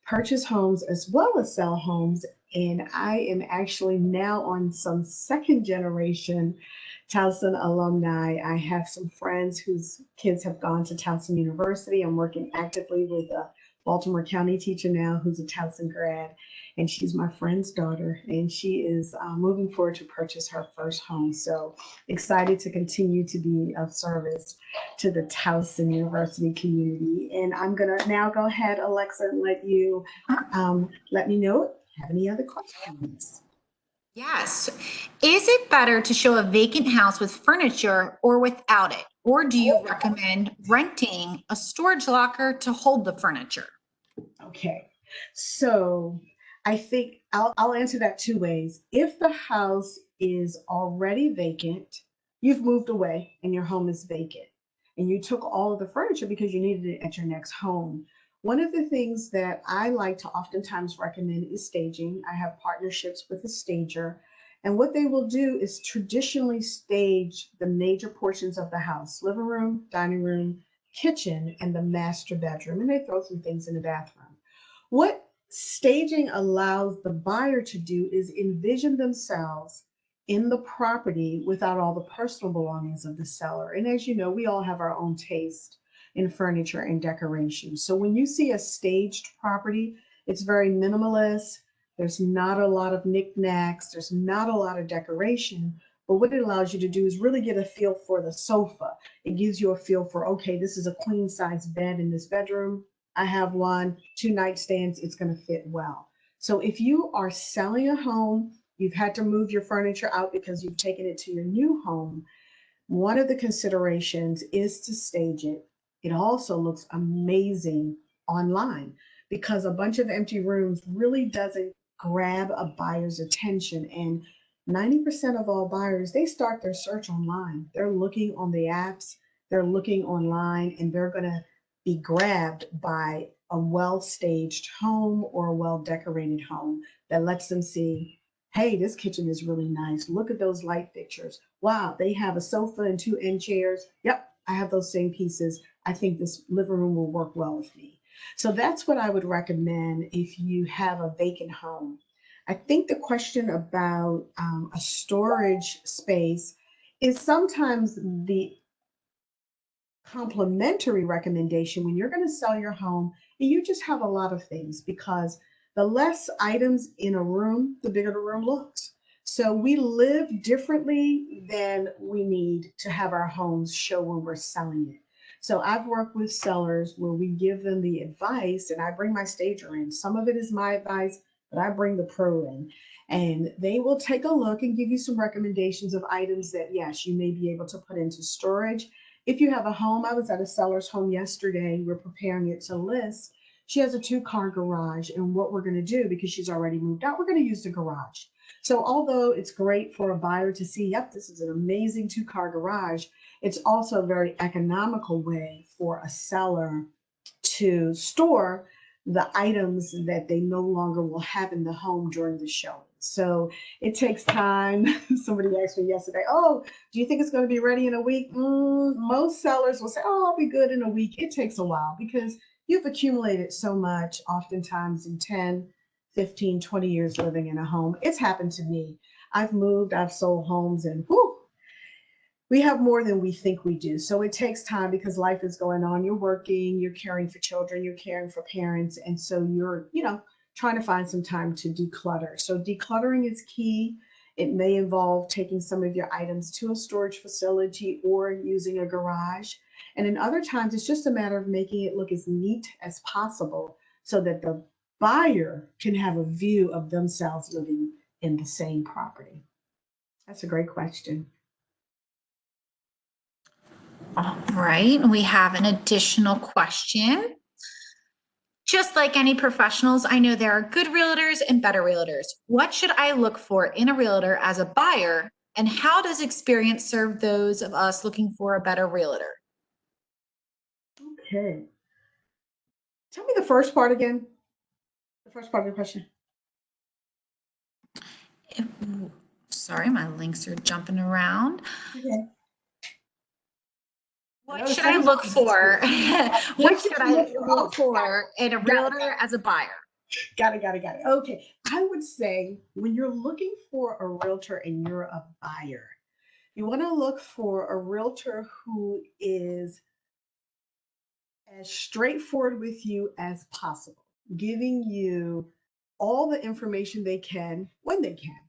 purchase homes as well as sell homes. And I am actually now on some second generation Towson alumni. I have some friends whose kids have gone to Towson University. I'm working actively with a Baltimore County teacher now who's a Towson grad, and she's my friend's daughter, and she is moving forward to purchase her first home. So excited to continue to be of service to the Towson University community. And I'm gonna now go ahead, Alexa, and let you let me know if you have any other questions. Yes. Is it better to show a vacant house with furniture or without it? Or do you recommend renting a storage locker to hold the furniture? Okay, so I think I'll answer that two ways. If the house is already vacant, you've moved away and your home is vacant, and you took all of the furniture because you needed it at your next home. One of the things that I like to oftentimes recommend is staging. I have partnerships with a stager, and what they will do is traditionally stage the major portions of the house: living room, dining room, kitchen, and the master bedroom, and they throw some things in the bathroom. What staging allows the buyer to do is envision themselves in the property without all the personal belongings of the seller. And as you know, we all have our own taste in furniture and decoration. So when you see a staged property, it's very minimalist. There's not a lot of knickknacks. There's not a lot of decoration. But what it allows you to do is really get a feel for the sofa. It gives you a feel for, okay, this is a queen size bed in this bedroom. I have one, 2 nightstands, it's going to fit well. So if you are selling a home, you've had to move your furniture out because you've taken it to your new home, one of the considerations is to stage it. It also looks amazing online because a bunch of empty rooms really doesn't grab a buyer's attention. And 90% of all buyers, they start their search online. They're looking on the apps, they're looking online, and they're going to be grabbed by a well-staged home or a well-decorated home that lets them see, hey, this kitchen is really nice. Look at those light fixtures. Wow, they have a sofa and 2 end chairs. Yep, I have those same pieces. I think this living room will work well with me. So that's what I would recommend if you have a vacant home. I think the question about a storage space is sometimes the complementary recommendation when you're going to sell your home and you just have a lot of things, because the less items in a room, the bigger the room looks. So we live differently than we need to have our homes show when we're selling it. So I've worked with sellers where we give them the advice, and I bring my stager in. Some of it is my advice, but I bring the pro in, and they will take a look and give you some recommendations of items that, yes, you may be able to put into storage. If you have a home, I was at a seller's home yesterday, we're preparing it to list. she has a 2-car garage, and what we're going to do, because she's already moved out, we're going to use the garage. So although it's great for a buyer to see, yep, this is an amazing 2-car garage, it's also a very economical way for a seller to store the items that they no longer will have in the home during the showing. So it takes time. Somebody asked me yesterday, oh, do you think it's going to be ready in a week? Most sellers will say, oh, I'll be good in a week. It takes a while because you've accumulated so much, oftentimes in 10, 15, 20 years living in a home. It's happened to me. I've moved, I've sold homes, and whew, we have more than we think we do. So it takes time because life is going on. You're working, you're caring for children, you're caring for parents. And so you're, trying to find some time to declutter. So decluttering is key. It may involve taking some of your items to a storage facility or using a garage. And in other times, it's just a matter of making it look as neat as possible so that the buyer can have a view of themselves living in the same property. That's a great question. All right, we have an additional question. Just like any professionals, I know there are good realtors and better realtors. What should I look for in a realtor as a buyer, and how does experience serve those of us looking for a better realtor? Okay. Tell me the first part again. The first part of the question. Sorry, my links are jumping around. Okay. What should I look for? What should I look for in a realtor as a buyer? Got it. Okay. I would say when you're looking for a realtor and you're a buyer, you want to look for a realtor who is as straightforward with you as possible, giving you all the information they can when they can.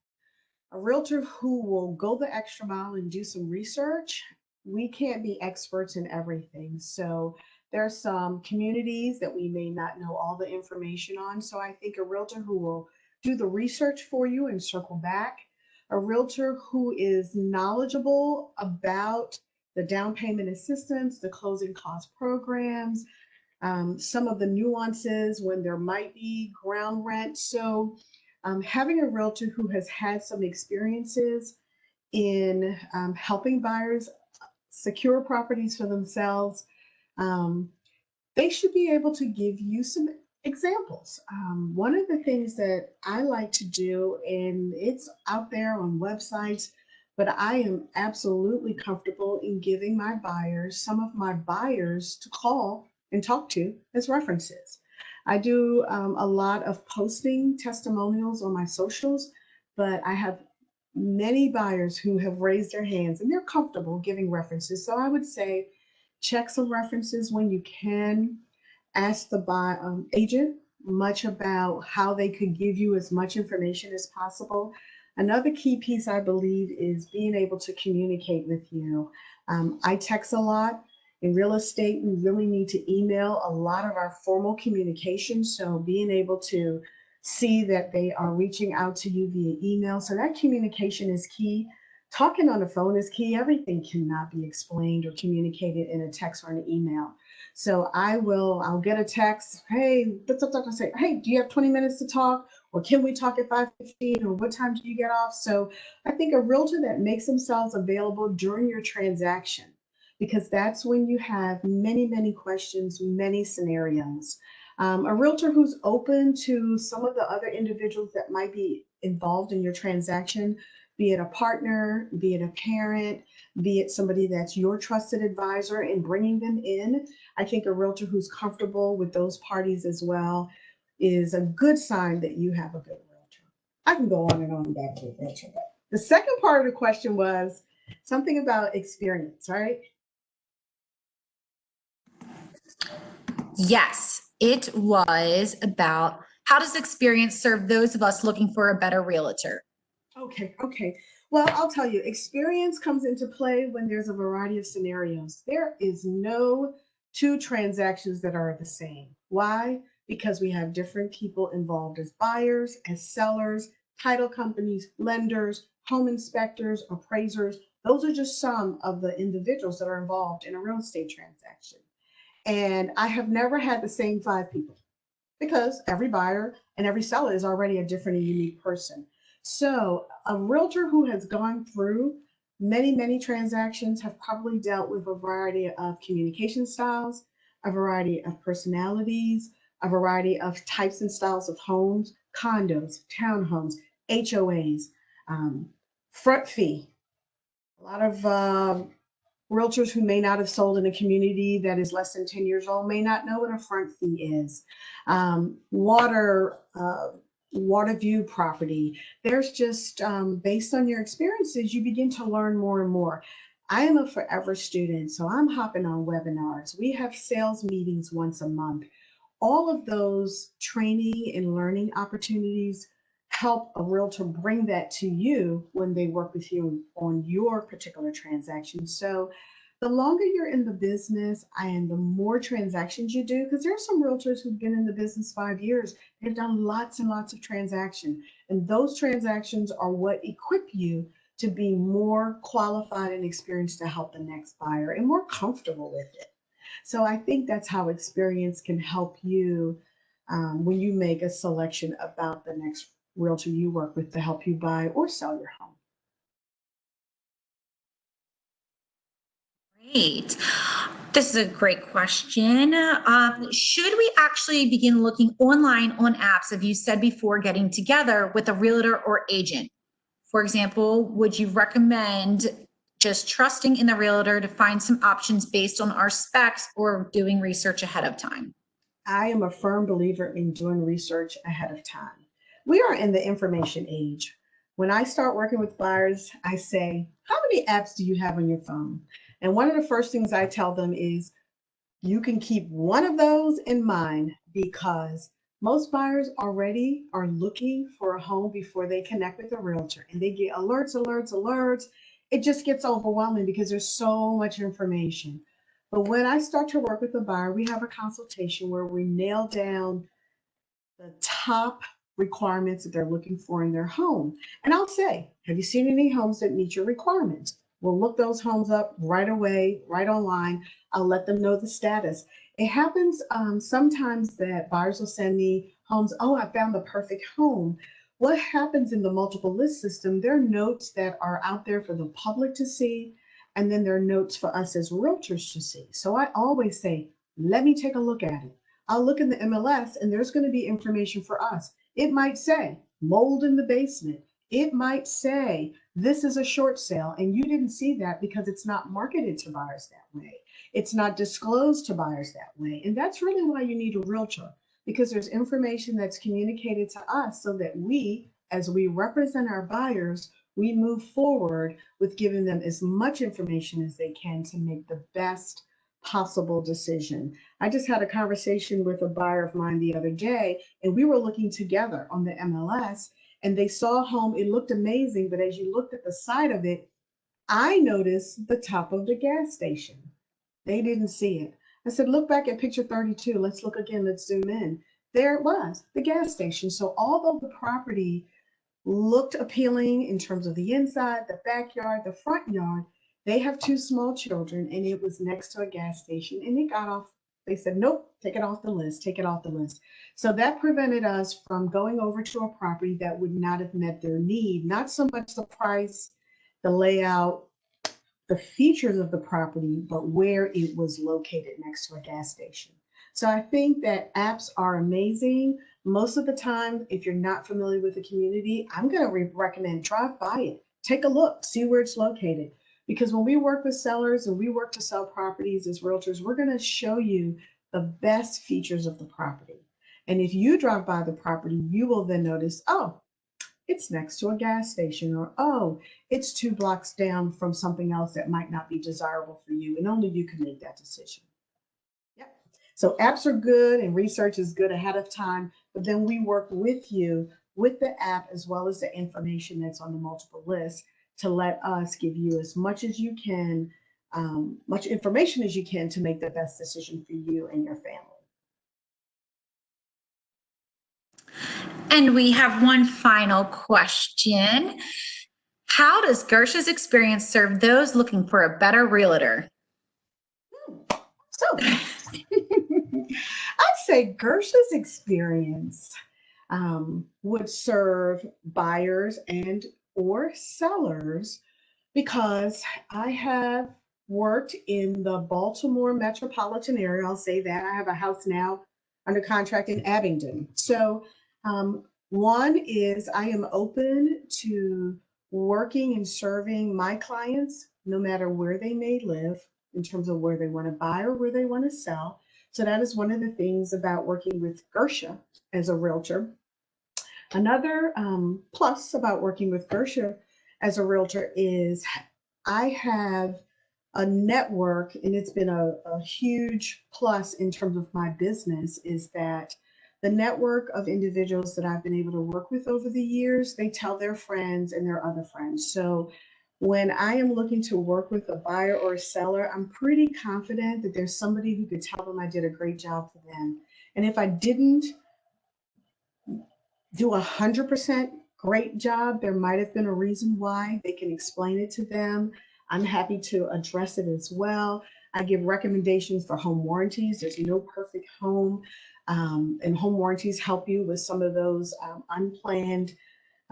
A realtor who will go the extra mile and do some research. We can't be experts in everything. So there are some communities that we may not know all the information on. So I think a realtor who will do the research for you and circle back. A realtor who is knowledgeable about the down payment assistance, the closing cost programs, some of the nuances when there might be ground rent. So having a realtor who has had some experiences in helping buyers secure properties for themselves, they should be able to give you some examples. One of the things that I like to do, and it's out there on websites, but I am absolutely comfortable in giving my buyers, some of my buyers to call and talk to as references. I do a lot of posting testimonials on my socials, but I have many buyers who have raised their hands and they're comfortable giving references. So I would say check some references when you can. Ask the agent much about how they could give you as much information as possible. Another key piece, I believe, is being able to communicate with you. I text a lot. In real estate, we really need to email a lot of our formal communication. So being able to see that they are reaching out to you via email. So that communication is key. Talking on the phone is key. Everything cannot be explained or communicated in a text or an email. So I'll get a text. Hey, I say, hey, do you have 20 minutes to talk? Or can we talk at 5:15? Or what time do you get off? So I think a realtor that makes themselves available during your transaction, because that's when you have many, many questions, many scenarios. A realtor who's open to some of the other individuals that might be involved in your transaction, be it a partner, be it a parent, be it somebody that's your trusted advisor, and bringing them in. I think a realtor who's comfortable with those parties as well is a good sign that you have a good realtor. I can go on and on about the realtor. But the second part of the question was something about experience, right? Yes, it was about how does experience serve those of us looking for a better realtor? Okay. Well, I'll tell you, experience comes into play when there's a variety of scenarios. There is no two transactions that are the same. Why? Because we have different people involved as buyers, as sellers, title companies, lenders, home inspectors, appraisers. Those are just some of the individuals that are involved in a real estate transaction. And I have never had the same 5 people. because every buyer and every seller is already a different and unique person. So a realtor who has gone through many transactions have probably dealt with a variety of communication styles, a variety of personalities, a variety of types and styles of homes, condos, townhomes, HOAs, front fee. A lot of realtors who may not have sold in a community that is less than 10 years old may not know what a front fee is. Water view property. There's just, based on your experiences, you begin to learn more and more. I am a forever student, so I'm hopping on webinars. We have sales meetings once a month. All of those training and learning opportunities help a realtor bring that to you when they work with you on your particular transaction. So the longer you're in the business and the more transactions you do, because there are some realtors who've been in the business 5 years, they've done lots and lots of transactions. And those transactions are what equip you to be more qualified and experienced to help the next buyer and more comfortable with it. So I think that's how experience can help you when you make a selection about the next realtor you work with to help you buy or sell your home. Great. This is a great question. Should we actually begin looking online on apps, as you said before, getting together with a realtor or agent? For example, would you recommend just trusting in the realtor to find some options based on our specs or doing research ahead of time? I am a firm believer in doing research ahead of time. We are in the information age. When I start working with buyers, I say, how many apps do you have on your phone? And one of the first things I tell them is, you can keep one of those in mind because most buyers already are looking for a home before they connect with a realtor, and they get alerts. It just gets overwhelming because there's so much information. But when I start to work with a buyer, we have a consultation where we nail down the top requirements that they're looking for in their home. And I'll say, have you seen any homes that meet your requirements? We'll look those homes up right away, right online. I'll let them know the status. It happens sometimes that buyers will send me homes. Oh, I found the perfect home. What happens in the multiple list system, there are notes that are out there for the public to see, and then there are notes for us as realtors to see. So I always say, let me take a look at it. I'll look in the MLS and there's going to be information for us. It might say mold in the basement. It might say this is a short sale, and you didn't see that because it's not marketed to buyers that way. It's not disclosed to buyers that way. And that's really why you need a realtor, because there's information that's communicated to us so that we, as we represent our buyers, we move forward with giving them as much information as they can to make the best possible decision. I just had a conversation with a buyer of mine the other day, and we were looking together on the MLS, and they saw a home. It looked amazing, but as you looked at the side of it, I noticed the top of the gas station. They didn't see it. I said, look back at picture 32. Let's look again. Let's zoom in. There it was, the gas station. So although the property looked appealing in terms of the inside, the backyard, the front yard, they have two small children, and it was next to a gas station, and it got off. They said, nope, take it off the list, take it off the list. So that prevented us from going over to a property that would not have met their need, not so much the price, the layout, the features of the property, but where it was located next to a gas station. So I think that apps are amazing. Most of the time, if you're not familiar with the community, I'm going to recommend drive by it, take a look, see where it's located. Because when we work with sellers and we work to sell properties as realtors, we're going to show you the best features of the property. And if you drive by the property, you will then notice, oh, it's next to a gas station, or oh, it's 2 blocks down from something else that might not be desirable for you, and only you can make that decision. Yep. So apps are good and research is good ahead of time, but then we work with you with the app as well as the information that's on the multiple list to let us give you as much as you can, much information as you can to make the best decision for you and your family. And we have one final question. How does Gersha's experience serve those looking for a better realtor? So I'd say Gersha's experience would serve buyers and or sellers because I have worked in the Baltimore metropolitan area. I'll say that. I have a house now under contract in Abingdon. So one is I am open to working and serving my clients no matter where they may live in terms of where they want to buy or where they want to sell. So that is one of the things about working with Gersha as a realtor. Another plus about working with Gersha as a realtor is I have a network, and it's been a huge plus in terms of my business, is that the network of individuals that I've been able to work with over the years, they tell their friends and their other friends. So when I am looking to work with a buyer or a seller, I'm pretty confident that there's somebody who could tell them I did a great job for them. And if I didn't do 100% great job, there might have been a reason why. They can explain it to them. I'm happy to address it as well. I give recommendations for home warranties. There's no perfect home, and home warranties help you with some of those unplanned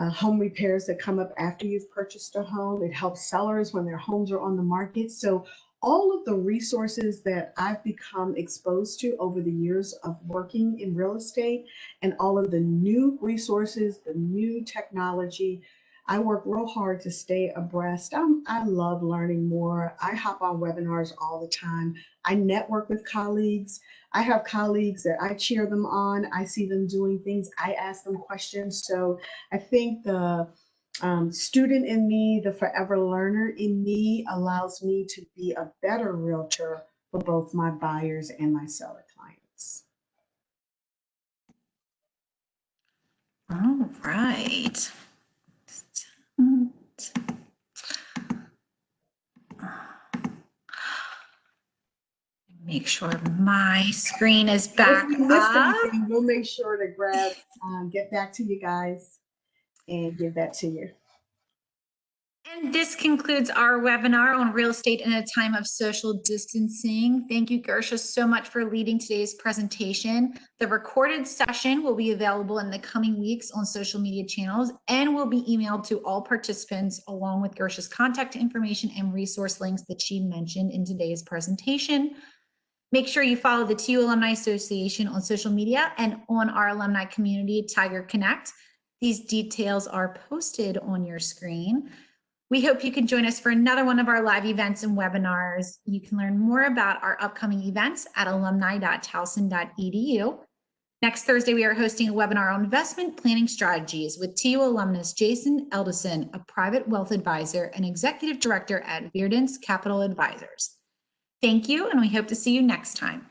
home repairs that come up after you've purchased a home. It helps sellers when their homes are on the market. So all of the resources that I've become exposed to over the years of working in real estate and all of the new resources, the new technology, I work real hard to stay abreast. I love learning more. I hop on webinars all the time. I network with colleagues. I have colleagues that I cheer them on. I see them doing things. I ask them questions. So I think the student in me, the forever learner in me, allows me to be a better realtor for both my buyers and my seller clients. All right. Make sure my screen is back If we missed up. anything, we'll make sure to get back to you guys and give that to you. And this concludes our webinar on real estate in a time of social distancing. Thank you, Gersha, so much for leading today's presentation. The recorded session will be available in the coming weeks on social media channels and will be emailed to all participants along with Gersha's contact information and resource links that she mentioned in today's presentation. Make sure you follow the TU Alumni Association on social media and on our alumni community, Tiger Connect. These details are posted on your screen. We hope you can join us for another one of our live events and webinars. You can learn more about our upcoming events at alumni.towson.edu. Next Thursday, we are hosting a webinar on investment planning strategies with TU alumnus Jason Eldison, a private wealth advisor and executive director at Verdance Capital Advisors. Thank you, and we hope to see you next time.